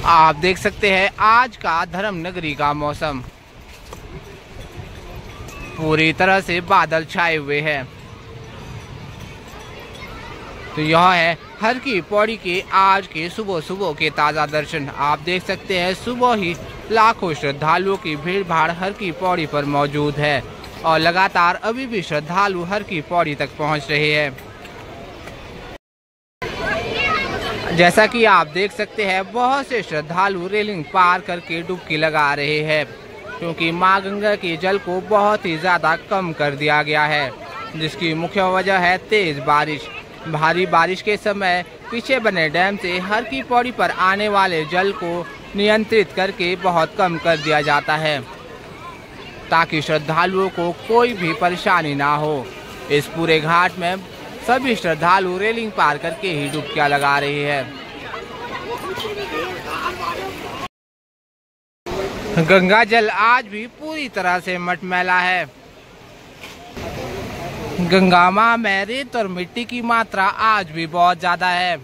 आप देख सकते हैं आज का धर्म नगरी का मौसम पूरी तरह से बादल छाए हुए हैं। तो यह है हर की पौड़ी के आज के सुबह सुबह के ताज़ा दर्शन। आप देख सकते हैं सुबह ही लाखों श्रद्धालुओं की भीड़ भाड़ हर की पौड़ी पर मौजूद है और लगातार अभी भी श्रद्धालु हर की पौड़ी तक पहुंच रहे हैं। जैसा कि आप देख सकते हैं बहुत से श्रद्धालु रेलिंग पार करके डुबकी लगा रहे हैं क्योंकि मां गंगा के जल को बहुत ही ज़्यादा कम कर दिया गया है, जिसकी मुख्य वजह है तेज बारिश। भारी बारिश के समय पीछे बने डैम से हर की पौड़ी पर आने वाले जल को नियंत्रित करके बहुत कम कर दिया जाता है ताकि श्रद्धालुओं को कोई भी परेशानी ना हो। इस पूरे घाट में सभी श्रद्धालु रेलिंग पार करके ही डुबकियां लगा रहे हैं। गंगा जल आज भी पूरी तरह से मटमैला है। गंगा मां में रेत और मिट्टी की मात्रा आज भी बहुत ज्यादा है।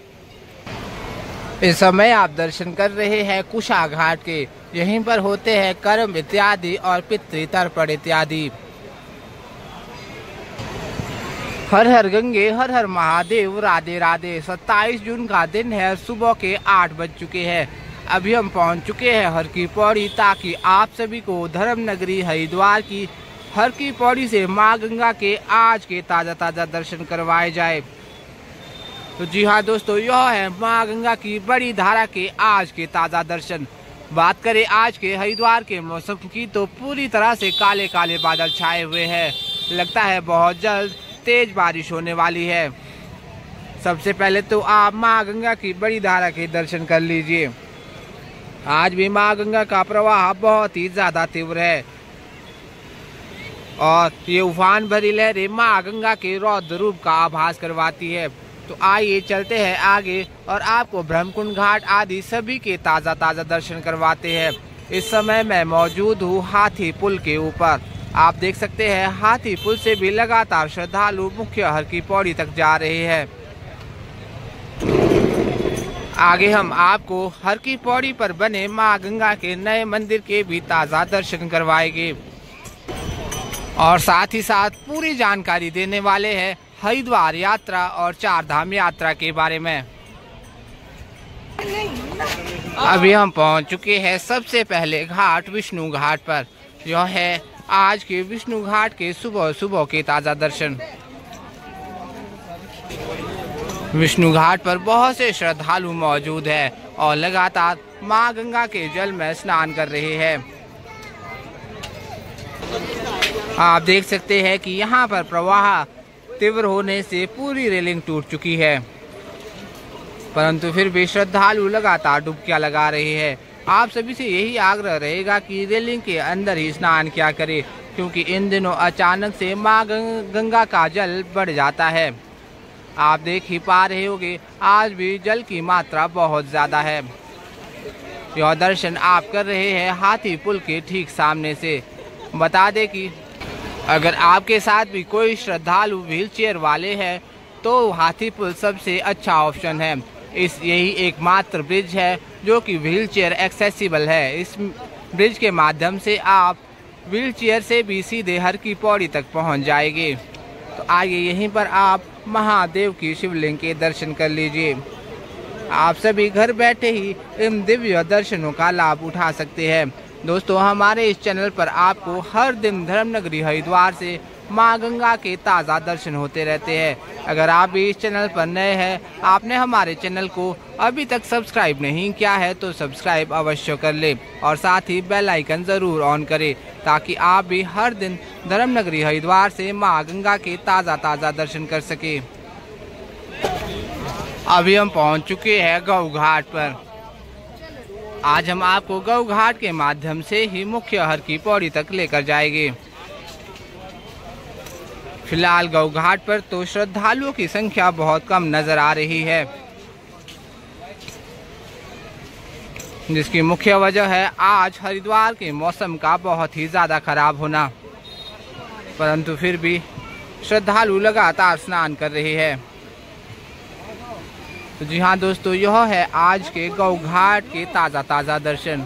इस समय आप दर्शन कर रहे हैं कुशा घाट के। यहीं पर होते हैं कर्म इत्यादि और पितृ तर्पण इत्यादि। हर हर गंगे हर हर महादेव राधे राधे। 27 जून का दिन है, सुबह के 8 बज चुके हैं। अभी हम पहुंच चुके हैं हर की पौड़ी ताकि आप सभी को धर्म नगरी हरिद्वार की हर की पौड़ी से मां गंगा के आज के ताज़ा दर्शन करवाए जाए। तो जी हाँ दोस्तों, यह है मां गंगा की बड़ी धारा के आज के ताज़ा दर्शन। बात करें आज के हरिद्वार के मौसम की तो पूरी तरह से काले काले बादल छाए हुए हैं। लगता है बहुत जल्द तेज बारिश होने वाली है। सबसे पहले तो आप मां गंगा की बड़ी धारा के दर्शन कर लीजिए। आज भी मां गंगा का प्रवाह बहुत ही ज्यादा तीव्र है और ये उफान भरी लहरें मां गंगा के रौद्र रूप का आभास करवाती है। तो आइए चलते हैं आगे और आपको ब्रह्मकुंड घाट आदि सभी के ताज़ा दर्शन करवाते हैं। इस समय मैं मौजूद हूँ हाथी पुल के ऊपर। आप देख सकते हैं हाथी पुल से भी लगातार श्रद्धालु मुख्य हर की पौड़ी तक जा रहे हैं। आगे हम आपको हर की पौड़ी पर बने मां गंगा के नए मंदिर के भी ताज़ा दर्शन करवाएंगे और साथ ही साथ पूरी जानकारी देने वाले हैं हरिद्वार यात्रा और 4 धाम यात्रा के बारे में। अभी हम पहुंच चुके हैं सबसे पहले घाट विष्णु घाट पर। यह है आज के विष्णु घाट के सुबह सुबह के ताज़ा दर्शन। विष्णु घाट पर बहुत से श्रद्धालु मौजूद है और लगातार मां गंगा के जल में स्नान कर रहे हैं। आप देख सकते हैं कि यहाँ पर प्रवाह तीव्र होने से पूरी रेलिंग टूट चुकी है, परंतु फिर भी श्रद्धालु लगातार डुबकियां लगा रहे हैं। आप सभी से यही आग्रह रहेगा कि रेलिंग के अंदर ही स्नान किया करें क्योंकि इन दिनों अचानक से मां गंगा का जल बढ़ जाता है। आप देख ही पा रहे होंगे आज भी जल की मात्रा बहुत ज़्यादा है। यह दर्शन आप कर रहे हैं हाथी पुल के ठीक सामने से। बता दें कि अगर आपके साथ भी कोई श्रद्धालु व्हीलचेयर वाले हैं तो हाथी पुल सबसे अच्छा ऑप्शन है। यही एकमात्र ब्रिज है जो कि व्हीलचेयर एक्सेसिबल है। इस ब्रिज के माध्यम से आप व्हीलचेयर से भी सीधे हर की पौड़ी तक पहुंच जाएंगे। तो आइए यहीं पर आप महादेव की शिवलिंग के दर्शन कर लीजिए। आप सभी घर बैठे ही इन दिव्य दर्शनों का लाभ उठा सकते हैं। दोस्तों, हमारे इस चैनल पर आपको हर दिन धर्म नगरी हरिद्वार से मां गंगा के ताज़ा दर्शन होते रहते हैं। अगर आप भी इस चैनल पर नए हैं, आपने हमारे चैनल को अभी तक सब्सक्राइब नहीं किया है तो सब्सक्राइब अवश्य कर ले और साथ ही बेल आइकन ज़रूर ऑन करें ताकि आप भी हर दिन धर्म नगरी हरिद्वार से मां गंगा के ताज़ा दर्शन कर सके। अभी हम पहुंच चुके हैं गौ घाट पर। आज हम आपको गौ घाट के माध्यम से ही मुख्य हर की पौड़ी तक लेकर जाएंगे। फिलहाल गौ घाट पर तो श्रद्धालुओं की संख्या बहुत कम नजर आ रही है, जिसकी मुख्य वजह है आज हरिद्वार के मौसम का बहुत ही ज़्यादा खराब होना। परंतु फिर भी श्रद्धालु लगातार स्नान कर रहे हैं। तो जी हाँ दोस्तों, यह है आज के गौ घाट के ताज़ा दर्शन।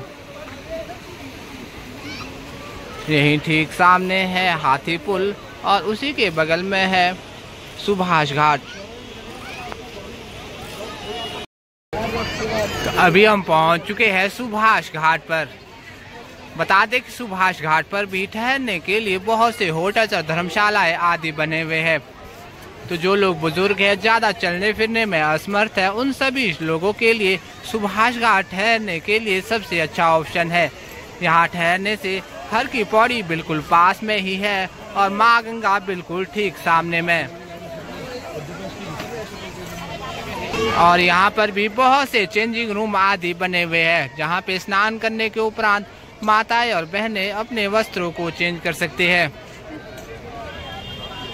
यहीं ठीक सामने है हाथी पुल और उसी के बगल में है सुभाष घाट। तो अभी हम पहुंच चुके हैं सुभाष घाट पर। बता दें कि सुभाष घाट पर भी ठहरने के लिए बहुत से होटल्स और धर्मशालाएं आदि बने हुए हैं। तो जो लोग बुजुर्ग हैं, ज़्यादा चलने फिरने में असमर्थ है, उन सभी लोगों के लिए सुभाष घाट ठहरने के लिए सबसे अच्छा ऑप्शन है। यहाँ ठहरने से हर की पौड़ी बिल्कुल पास में ही है और माँ गंगा बिल्कुल ठीक सामने में। और यहाँ पर भी बहुत से चेंजिंग रूम आदि बने हुए हैं, जहाँ पे स्नान करने के उपरांत माताएं और बहनें अपने वस्त्रों को चेंज कर सकते हैं।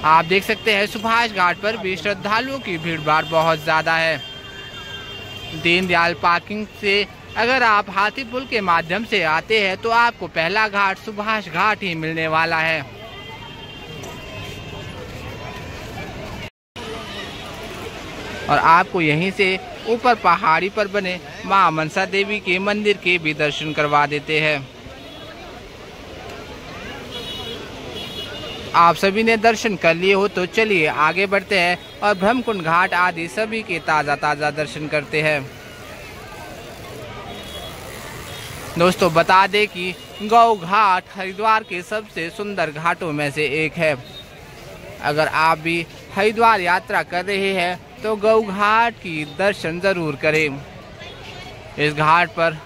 आप देख सकते हैं सुभाष घाट पर भी श्रद्धालुओं की भीड़ भाड़ बहुत ज़्यादा है। दीनदयाल पार्किंग से अगर आप हाथी पुल के माध्यम से आते हैं तो आपको पहला घाट सुभाष घाट ही मिलने वाला है। और आपको यहीं से ऊपर पहाड़ी पर बने मां मनसा देवी के मंदिर के भी दर्शन करवा देते हैं। आप सभी ने दर्शन कर लिए हो तो चलिए आगे बढ़ते हैं और ब्रह्मकुंड घाट आदि सभी के ताज़ा दर्शन करते हैं। दोस्तों बता दें कि गौ घाट हरिद्वार के सबसे सुंदर घाटों में से एक है। अगर आप भी हरिद्वार यात्रा कर रहे हैं तो गौ घाट की दर्शन जरूर करें। इस घाट पर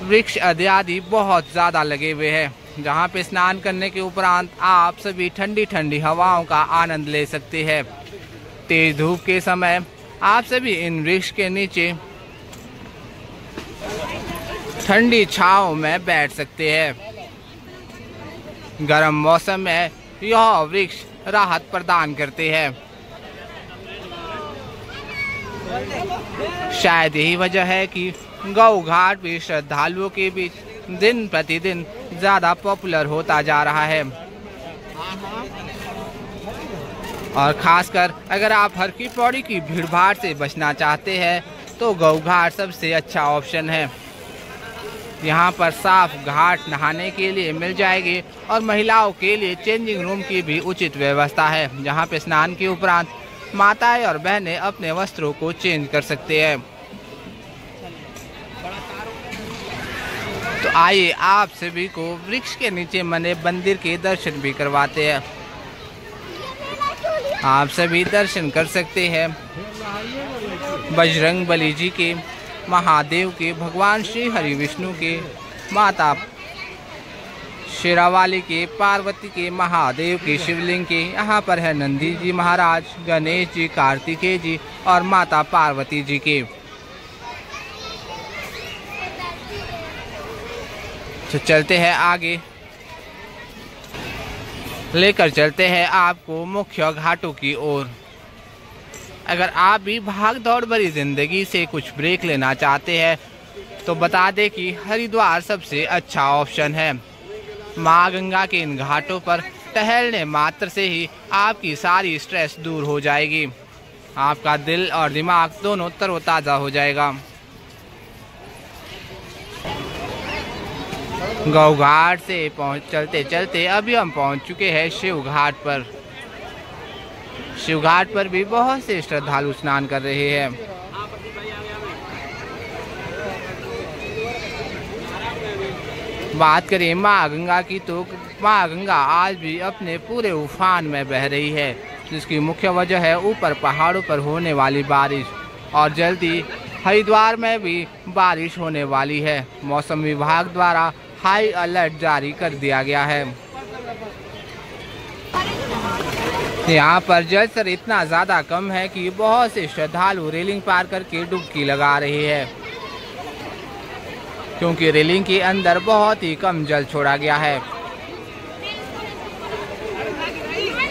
वृक्ष आदि बहुत ज़्यादा लगे हुए हैं, जहाँ पे स्नान करने के उपरांत आप सभी ठंडी ठंडी हवाओं का आनंद ले सकते हैं। तेज धूप के समय आप सभी इन वृक्ष के नीचे ठंडी छांव में बैठ सकते हैं। गर्म मौसम में यह वृक्ष राहत प्रदान करते हैं। शायद यही वजह है कि गौ घाट भी श्रद्धालुओं के बीच दिन प्रतिदिन ज़्यादा पॉपुलर होता जा रहा है। और खासकर अगर आप हर की पौड़ी की भीड़ भाड़ से बचना चाहते हैं तो गौ घाट सबसे अच्छा ऑप्शन है। यहाँ पर साफ घाट नहाने के लिए मिल जाएगी और महिलाओं के लिए चेंजिंग रूम की भी उचित व्यवस्था है, जहाँ पे स्नान के उपरांत माताएं और बहनें अपने वस्त्रों को चेंज कर सकते हैं। तो आइए आप सभी को वृक्ष के नीचे बने मंदिर के दर्शन भी करवाते हैं। आप सभी दर्शन कर सकते हैं बजरंगबली जी के, महादेव के, भगवान श्री हरि विष्णु के, माता शेरावाली के, पार्वती के, महादेव के शिवलिंग के। यहाँ पर है नंदी जी महाराज, गणेश जी, कार्तिकेय जी और माता पार्वती जी के। तो चलते हैं आगे, लेकर चलते हैं आपको मुख्य घाटों की ओर। अगर आप भी भाग दौड़ भरी जिंदगी से कुछ ब्रेक लेना चाहते हैं तो बता दें कि हरिद्वार सबसे अच्छा ऑप्शन है। माँ गंगा के इन घाटों पर टहलने मात्र से ही आपकी सारी स्ट्रेस दूर हो जाएगी। आपका दिल और दिमाग दोनों तरोताज़ा हो जाएगा। गौ घाट से चलते चलते अभी हम पहुंच चुके हैं शिव घाट पर। शिव घाट पर भी बहुत से श्रद्धालु स्नान कर रहे हैं। बात करें माँ गंगा की तो माँ गंगा आज भी अपने पूरे उफान में बह रही है, जिसकी मुख्य वजह है ऊपर पहाड़ों पर होने वाली बारिश। और जल्दी हरिद्वार में भी बारिश होने वाली है। मौसम विभाग द्वारा हाई अलर्ट जारी कर दिया गया है। यहाँ पर जल स्तर इतना ज़्यादा कम है कि बहुत से श्रद्धालु रेलिंग पार करके डुबकी लगा रहे हैं, क्योंकि रेलिंग के अंदर बहुत ही कम जल छोड़ा गया है।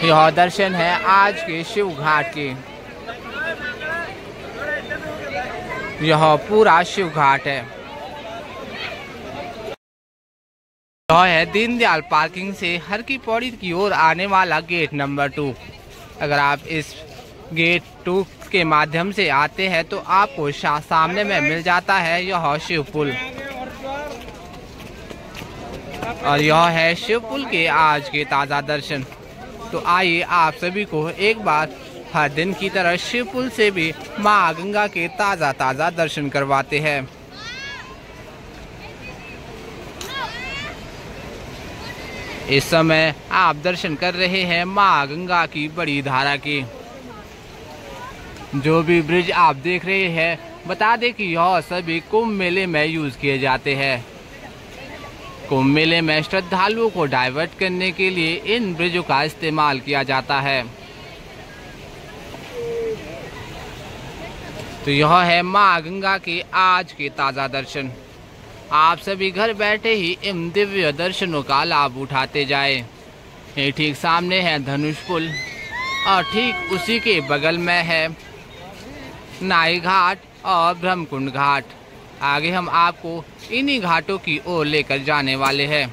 यह दर्शन है आज के शिव घाट के। यह पूरा शिव घाट है। यह है दीनदयाल पार्किंग से हर की पौड़ी की ओर आने वाला गेट नंबर 2। अगर आप इस गेट 2 के माध्यम से आते हैं तो आपको सामने में मिल जाता है यह शिव पुल, और यह है शिव पुल के आज के ताज़ा दर्शन। तो आइए आप सभी को एक बार हर दिन की तरह शिव पुल से भी माँ गंगा के ताज़ा दर्शन करवाते हैं। इस समय आप दर्शन कर रहे हैं माँ गंगा की बड़ी धारा की। जो भी ब्रिज आप देख रहे हैं, बता दें कि यह सभी कुंभ मेले में यूज किए जाते हैं। कुंभ मेले में श्रद्धालुओं को डाइवर्ट करने के लिए इन ब्रिजों का इस्तेमाल किया जाता है। तो यह है माँ गंगा के आज के ताज़ा दर्शन। आप सभी घर बैठे ही इन दिव्य दर्शनों का लाभ उठाते जाएं। ये ठीक सामने है धनुष पुल, और ठीक उसी के बगल में है नाई घाट और ब्रह्मकुंड घाट। आगे हम आपको इन्हीं घाटों की ओर लेकर जाने वाले हैं।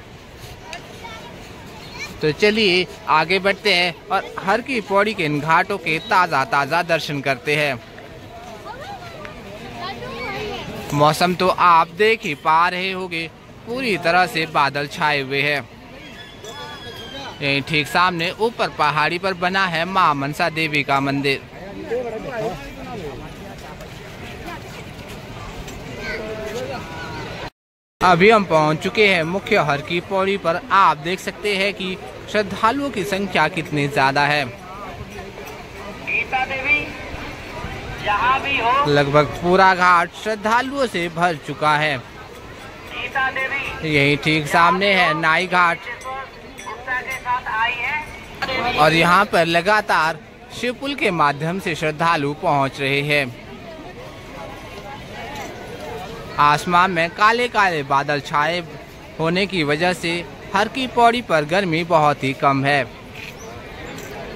तो चलिए आगे बढ़ते हैं और हर की पौड़ी के इन घाटों के ताज़ा दर्शन करते हैं। मौसम तो आप देख ही पा रहे होंगे, पूरी तरह से बादल छाए हुए हैं। यही ठीक सामने ऊपर पहाड़ी पर बना है मां मनसा देवी का मंदिर। अभी हम पहुंच चुके हैं मुख्य हर की पौड़ी पर। आप देख सकते हैं कि श्रद्धालुओं की संख्या कितनी ज्यादा है। लगभग पूरा घाट श्रद्धालुओं से भर चुका है। यही ठीक सामने है नाई घाट, और यहाँ पर लगातार शिव पुल के माध्यम से श्रद्धालु पहुँच रहे हैं। आसमान में काले काले बादल छाए होने की वजह से हर की पौड़ी पर गर्मी बहुत ही कम है,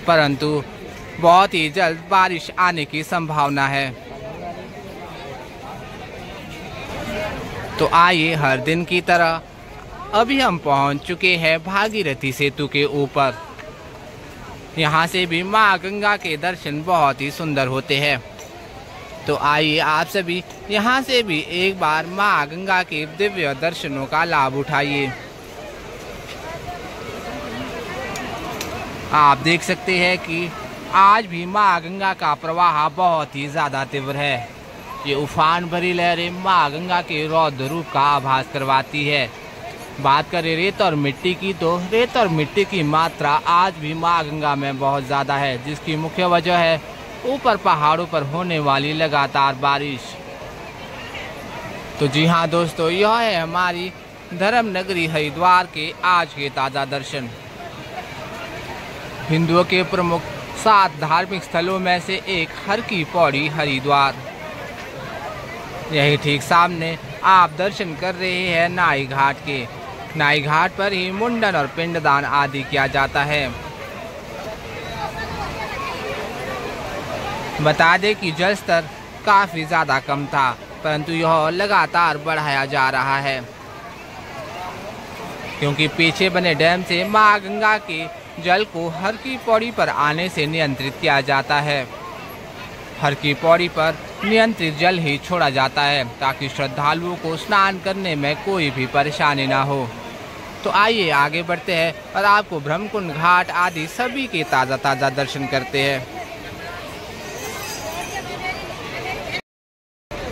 परंतु बहुत ही जल्द बारिश आने की संभावना है। तो आइए हर दिन की तरह अभी हम पहुंच चुके हैं भागीरथी सेतु के ऊपर। यहाँ से भी माँ गंगा के दर्शन बहुत ही सुंदर होते हैं। तो आइए आप सभी यहाँ से भी एक बार माँ गंगा के दिव्य दर्शनों का लाभ उठाइए। आप देख सकते हैं कि आज भी माँ गंगा का प्रवाह बहुत ही ज़्यादा तीव्र है। ये उफान भरी लहरें माँ गंगा के रौद्र रूप का आभास करवाती है। बात करें रेत और मिट्टी की, तो रेत और मिट्टी की मात्रा आज भी माँ गंगा में बहुत ज़्यादा है, जिसकी मुख्य वजह है ऊपर पहाड़ों पर होने वाली लगातार बारिश। तो जी हाँ दोस्तों, यह है हमारी धर्म नगरी हरिद्वार के आज के ताज़ा दर्शन। हिंदुओं के प्रमुख 7 धार्मिक स्थलों में से एक हर की पौड़ी हरिद्वार। यही ठीक सामने आप दर्शन कर रहे हैं नाई घाट के। नाई घाट पर ही मुंडन और पिंडदान आदि किया जाता है। बता दें कि जल स्तर काफ़ी ज़्यादा कम था, परंतु यह लगातार बढ़ाया जा रहा है, क्योंकि पीछे बने डैम से माँ गंगा के जल को हर की पौड़ी पर आने से नियंत्रित किया जाता है। हर की पौड़ी पर नियंत्रित जल ही छोड़ा जाता है, ताकि श्रद्धालुओं को स्नान करने में कोई भी परेशानी ना हो। तो आइए आगे बढ़ते हैं और आपको ब्रह्मकुंड घाट आदि सभी के ताज़ा दर्शन करते हैं।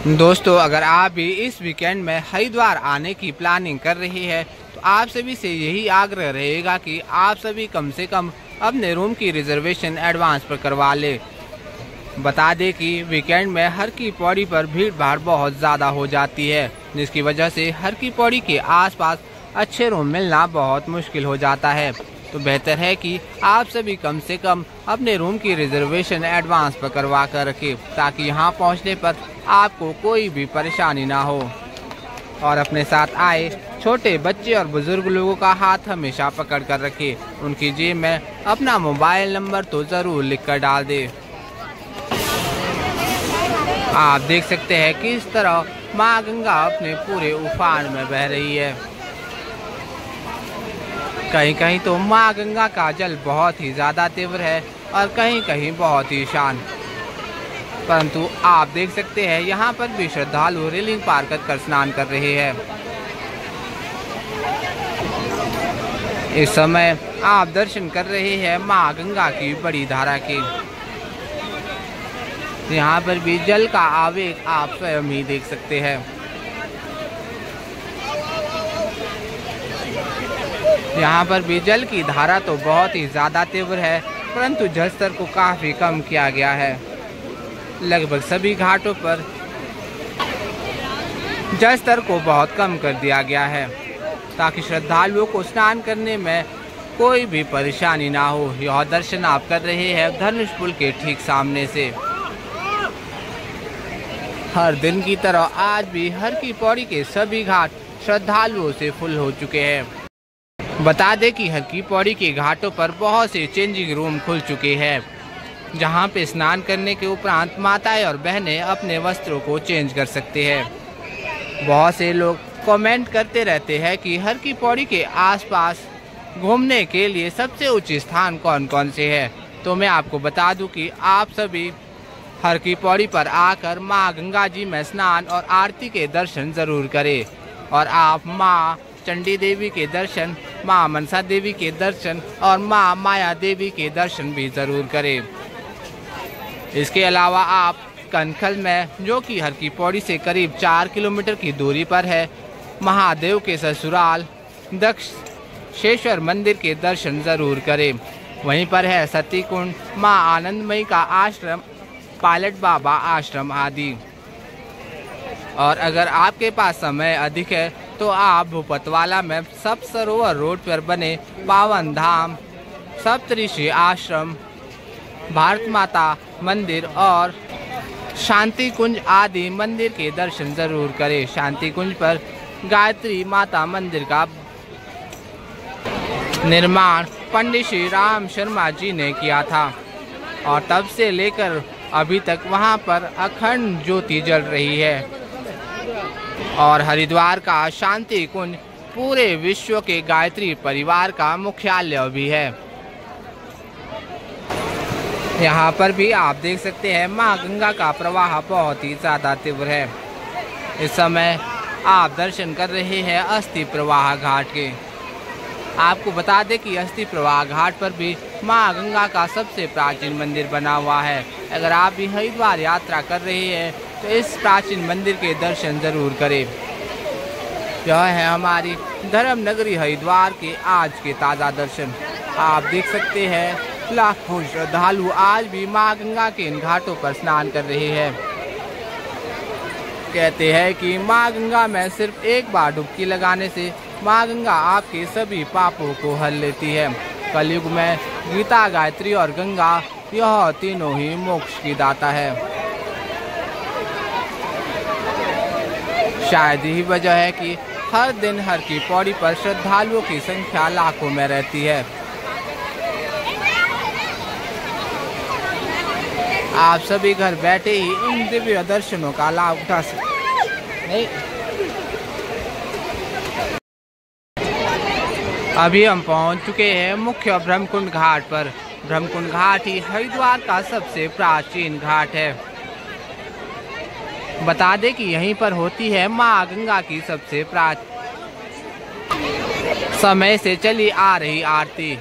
दोस्तों, अगर आप भी इस वीकेंड में हरिद्वार आने की प्लानिंग कर रही है, तो आप सभी से यही आग्रह रहेगा कि आप सभी कम से कम अपने रूम की रिजर्वेशन एडवांस पर करवा ले। बता दें कि वीकेंड में हर की पौड़ी पर भीड़ भाड़ बहुत ज़्यादा हो जाती है, जिसकी वजह से हर की पौड़ी के आसपास अच्छे रूम मिलना बहुत मुश्किल हो जाता है। तो बेहतर है कि आप सभी कम से कम अपने रूम की रिजर्वेशन एडवांस पर करवा कर रखें, ताकि यहाँ पहुँचने पर आपको कोई भी परेशानी ना हो। और अपने साथ आए छोटे बच्चे और बुजुर्ग लोगों का हाथ हमेशा पकड़ कर रखें। उनकी जेब में अपना मोबाइल नंबर तो ज़रूर लिख कर डाल दें। आप देख सकते हैं कि इस तरह माँ गंगा अपने पूरे उफान में बह रही है। कहीं कहीं तो माँ गंगा का जल बहुत ही ज़्यादा तीव्र है और कहीं कहीं बहुत ही शांत, परंतु आप देख सकते हैं यहाँ पर भी श्रद्धालु रेलिंग पार कर स्नान कर रहे हैं। इस समय आप दर्शन कर रहे हैं मां गंगा की बड़ी धारा के। यहाँ पर भी जल का आवेग आप स्वयं ही देख सकते हैं। यहाँ पर भी जल की धारा तो बहुत ही ज़्यादा तीव्र है, परंतु जल स्तर को काफ़ी कम किया गया है। लगभग सभी घाटों पर जल स्तर को बहुत कम कर दिया गया है ताकि श्रद्धालुओं को स्नान करने में कोई भी परेशानी ना हो। यह दर्शन आप कर रहे हैं धनुष पुल के ठीक सामने से। हर दिन की तरह आज भी हर की पौड़ी के सभी घाट श्रद्धालुओं से फुल हो चुके हैं। बता दें कि हर की पौड़ी के घाटों पर बहुत से चेंजिंग रूम खुल चुके हैं, जहां पे स्नान करने के उपरांत माताएं और बहनें अपने वस्त्रों को चेंज कर सकते हैं। बहुत से लोग कमेंट करते रहते हैं कि हर की पौड़ी के आसपास घूमने के लिए सबसे उच्च स्थान कौन कौन से हैं। तो मैं आपको बता दूं कि आप सभी हर की पौड़ी पर आकर मां गंगा जी में स्नान और आरती के दर्शन ज़रूर करें और आप मां चंडी देवी के दर्शन, मां मनसा देवी के दर्शन और मां माया देवी के दर्शन भी ज़रूर करें। इसके अलावा आप कनखल में, जो कि हर की पौड़ी से करीब 4 किलोमीटर की दूरी पर है, महादेव के ससुराल दक्षेश्वर मंदिर के दर्शन ज़रूर करें। वहीं पर है सती कुंड, मां आनंदमयी का आश्रम, पायलट बाबा आश्रम आदि। और अगर आपके पास समय अधिक है तो आप भूपतवाला में सप्त सरोवर रोड पर बने पावन धाम, सप्तऋषि आश्रम, भारत माता मंदिर और शांति कुंज आदि मंदिर के दर्शन जरूर करें। शांति कुंज पर गायत्री माता मंदिर का निर्माण पंडित श्री राम शर्मा जी ने किया था और तब से लेकर अभी तक वहां पर अखंड ज्योति जल रही है। और हरिद्वार का शांति कुंज पूरे विश्व के गायत्री परिवार का मुख्यालय भी है। यहाँ पर भी आप देख सकते हैं मां गंगा का प्रवाह बहुत ही ज़्यादा तीव्र है। इस समय आप दर्शन कर रहे हैं अस्थि प्रवाह घाट के। आपको बता दें कि अस्थि प्रवाह घाट पर भी मां गंगा का सबसे प्राचीन मंदिर बना हुआ है। अगर आप भी हरिद्वार यात्रा कर रहे हैं तो इस प्राचीन मंदिर के दर्शन जरूर करें। यह है हमारी धर्म नगरी हरिद्वार के आज के ताज़ा दर्शन। आप देख सकते हैं लाखों श्रद्धालु आज भी मां गंगा के इन घाटों पर स्नान कर रहे हैं। कहते हैं कि मां गंगा में सिर्फ एक बार डुबकी लगाने से मां गंगा आपके सभी पापों को हल लेती है। कलयुग में गीता, गायत्री और गंगा यह तीनों ही मोक्ष की दाता है। शायद यही वजह है कि हर दिन हर की पौड़ी पर श्रद्धालुओं की संख्या लाखों में रहती है। आप सभी घर बैठे ही इन दिव्य दर्शनों का लाभ उठा सकते। अभी हम पहुंच चुके हैं मुख्य ब्रह्मकुंड घाट पर। ब्रह्मकुंड घाट ही हरिद्वार का सबसे प्राचीन घाट है। बता दें कि यहीं पर होती है मां गंगा की सबसे प्राचीन समय से चली आ रही आरती।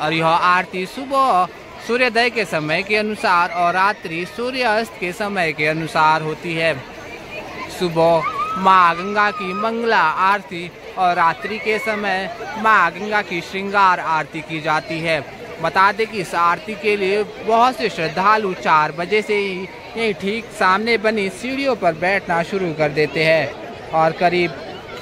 और यह आरती सुबह सूर्योदय के समय के अनुसार और रात्रि सूर्यास्त के समय के अनुसार होती है। सुबह मां गंगा की मंगला आरती और रात्रि के समय मां गंगा की श्रृंगार आरती की जाती है। बता दें कि इस आरती के लिए बहुत से श्रद्धालु 4 बजे से ही यहीं ठीक सामने बनी सीढ़ियों पर बैठना शुरू कर देते हैं और करीब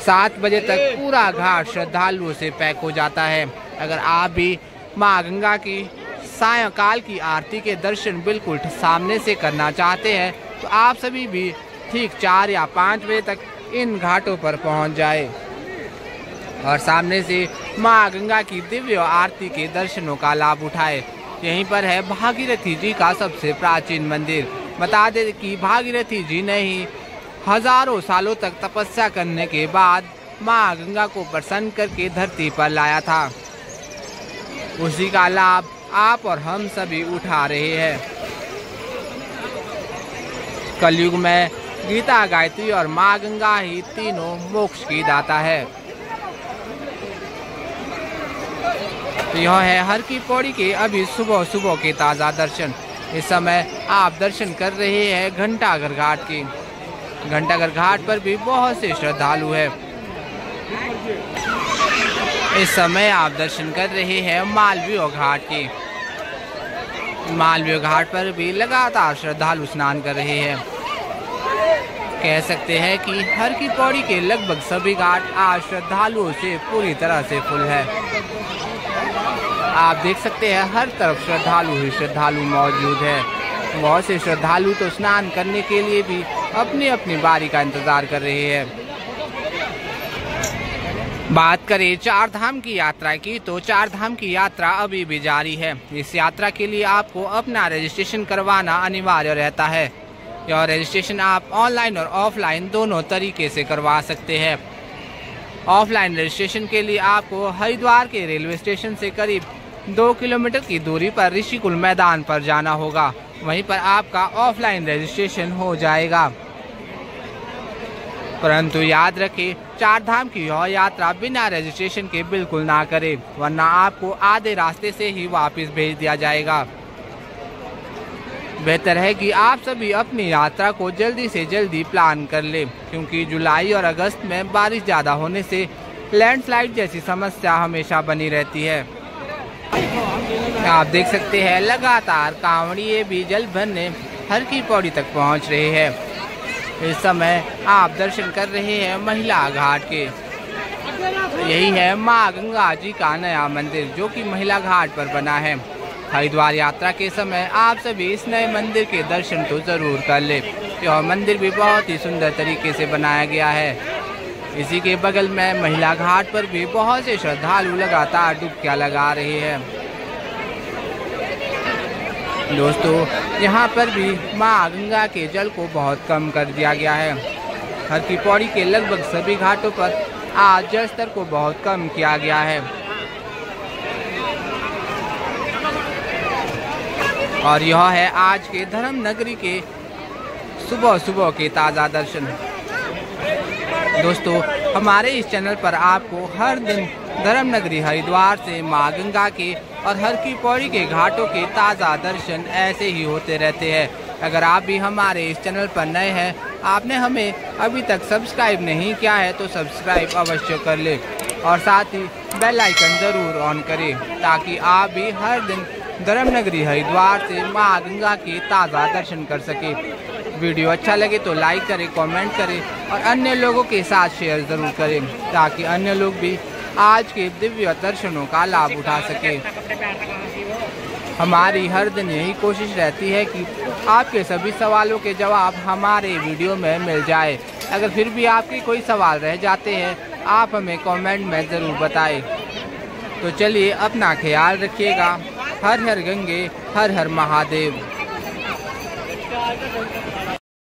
7 बजे तक पूरा घाट श्रद्धालुओं से पैक हो जाता है। अगर आप भी मां गंगा की सायंकाल की आरती के दर्शन बिल्कुल सामने से करना चाहते हैं तो आप सभी भी ठीक 4 या 5 बजे तक इन घाटों पर पहुंच जाए और सामने से मां गंगा की दिव्य आरती के दर्शनों का लाभ उठाए। यहीं पर है भागीरथी जी का सबसे प्राचीन मंदिर। बता दें कि भागीरथी जी ने ही हजारों सालों तक तपस्या करने के बाद मां गंगा को प्रसन्न करके धरती पर लाया था। उसी का लाभ आप और हम सभी उठा रहे हैं। कलयुग में गीता, गायत्री और माँ गंगा ही तीनों मोक्ष की दाता है। तो यह है हर की पौड़ी के अभी सुबह सुबह के ताज़ा दर्शन। इस समय आप दर्शन कर रहे हैं घंटाघर घाट के। घंटाघर घाट पर भी बहुत से श्रद्धालु हैं। इस समय आप दर्शन कर रहे हैं मालवीय घाट के। मालवीय घाट पर भी लगातार श्रद्धालु स्नान कर रहे हैं। कह सकते हैं कि हर की पौड़ी के लगभग सभी घाट आज श्रद्धालुओं से पूरी तरह से फुल है। आप देख सकते हैं हर तरफ श्रद्धालु ही श्रद्धालु मौजूद है। बहुत से श्रद्धालु तो स्नान करने के लिए भी अपनी अपनी बारी का इंतजार कर रहे हैं। बात करें चार धाम की यात्रा की, तो चार धाम की यात्रा अभी भी जारी है। इस यात्रा के लिए आपको अपना रजिस्ट्रेशन करवाना अनिवार्य रहता है। यह रजिस्ट्रेशन आप ऑनलाइन और ऑफलाइन दोनों तरीके से करवा सकते हैं। ऑफलाइन रजिस्ट्रेशन के लिए आपको हरिद्वार के रेलवे स्टेशन से करीब 2 किलोमीटर की दूरी पर ऋषिकुल मैदान पर जाना होगा। वहीं पर आपका ऑफलाइन रजिस्ट्रेशन हो जाएगा। परंतु याद रखें, चार धाम की यह यात्रा बिना रजिस्ट्रेशन के बिल्कुल ना करें, वरना आपको आधे रास्ते से ही वापस भेज दिया जाएगा। बेहतर है कि आप सभी अपनी यात्रा को जल्दी से जल्दी प्लान कर लें, क्योंकि जुलाई और अगस्त में बारिश ज़्यादा होने से लैंडस्लाइड जैसी समस्या हमेशा बनी रहती है। आप देख सकते हैं लगातार कांवड़िए भी जल भरने हर की पौड़ी तक पहुंच रहे हैं। इस समय आप दर्शन कर रहे हैं महिला घाट के। यही है माँ गंगा जी का नया मंदिर, जो कि महिला घाट पर बना है। हरिद्वार यात्रा के समय आप सभी इस नए मंदिर के दर्शन तो जरूर कर ले। यह मंदिर भी बहुत ही सुंदर तरीके से बनाया गया है। इसी के बगल में महिला घाट पर भी बहुत से श्रद्धालु लगातार डुबकियां लगा रहे हैं। दोस्तों, यहाँ पर भी माँ गंगा के जल को बहुत कम कर दिया गया है। हर की पौड़ी के लगभग सभी घाटों पर आज जल स्तर को बहुत कम किया गया है। और यह है आज के धर्म नगरी के सुबह सुबह के ताज़ा दर्शन। दोस्तों, हमारे इस चैनल पर आपको हर दिन धर्म नगरी हरिद्वार से माँ गंगा के और हर की पौड़ी के घाटों के ताज़ा दर्शन ऐसे ही होते रहते हैं। अगर आप भी हमारे इस चैनल पर नए हैं, आपने हमें अभी तक सब्सक्राइब नहीं किया है, तो सब्सक्राइब अवश्य कर ले और साथ ही बेल आइकन ज़रूर ऑन करें, ताकि आप भी हर दिन धर्म नगरी हरिद्वार से माँ गंगा के ताज़ा दर्शन कर सके। वीडियो अच्छा लगे तो लाइक करें, कमेंट करें और अन्य लोगों के साथ शेयर ज़रूर करें, ताकि अन्य लोग भी आज के दिव्य दर्शनों का लाभ उठा सके। हमारी हर दिन यही कोशिश रहती है कि आपके सभी सवालों के जवाब हमारे वीडियो में मिल जाए। अगर फिर भी आपके कोई सवाल रह जाते हैं, आप हमें कमेंट में ज़रूर बताएं। तो चलिए, अपना ख्याल रखिएगा। हर हर गंगे, हर हर महादेव।